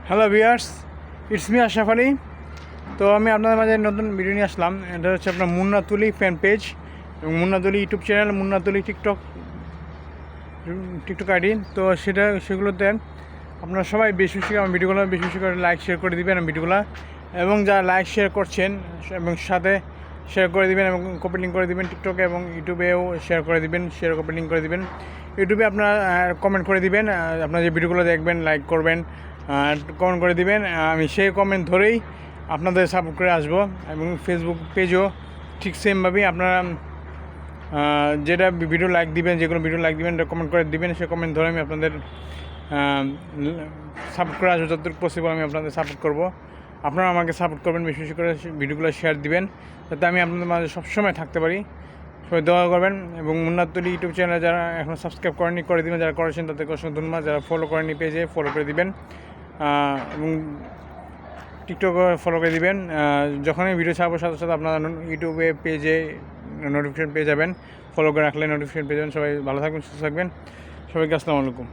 Hello viewers, it's me Ashraf Ali. তো আমি আপনাদের মাঝে নতুন ভিডিও নিয়ে আসলাম। এটা হচ্ছে আপনার মুন্না তুলি ফ্যান পেজ এবং মুন্না তুলি ইউটিউব চ্যানেল, মুন্না তুলি টিকটক আইডি। তো সেগুলোতে আপনারা সবাই বেশি বেশি আমার ভিডিওগুলো বেশি বেশি করে লাইক শেয়ার করে দেবেন ভিডিওগুলো, এবং যারা লাইক শেয়ার করছেন এবং সাথে শেয়ার করে দিবেন এবং কপি লিঙ্ক করে দিবেন টিকটকে, এবং ইউটিউবেও শেয়ার করে দিবেন, কপি লিঙ্ক করে দিবেন। ইউটিউবে আপনারা কমেন্ট করে দিবেন, আপনারা যে ভিডিওগুলো দেখবেন লাইক করবেন, কমেন্ট করে দিবেন। আমি সেই কমেন্ট ধরেই আপনাদের সাপোর্ট করে আসবো। এবং ফেসবুক পেজও ঠিক সেমভাবেই আপনারা যেটা ভিডিও লাইক দিবেন, যেগুলো ভিডিও লাইক দিবেন কমেন্ট করে দিবেন, সেই কমেন্ট ধরে আমি আপনাদের সাপোর্ট করে আসবো। যতটুকু পসিবল আমি আপনাদের সাপোর্ট করব। আপনারা আমাকে সাপোর্ট করবেন, বেশি বেশি করে ভিডিওগুলো শেয়ার দিবেন, যাতে আমি আপনাদের মাঝে সবসময় থাকতে পারি। সবাই দোয়া করবেন। এবং মুন্না তুলি ইউটিউব চ্যানেলে যারা এখনও সাবস্ক্রাইব করেনি করে দিবেন, যারা করেছেন তাদেরকে অসংখ্য ধন্যবাদ। যারা ফলো করেনি পেজে ফলো করে দিবেন, এবং টিকটকে ফলো করে দিবেন। যখনই ভিডিও ছাড়বো সাথে সাথে আপনারা ইউটিউবে পেজে নোটিফিকেশন পেয়ে যাবেন। ফলো করে রাখলে নোটিফিকেশন পেয়ে যাবেন। সবাই ভালো থাকবেন, সুস্থ থাকবেন। সবাইকে আসসালামু আলাইকুম।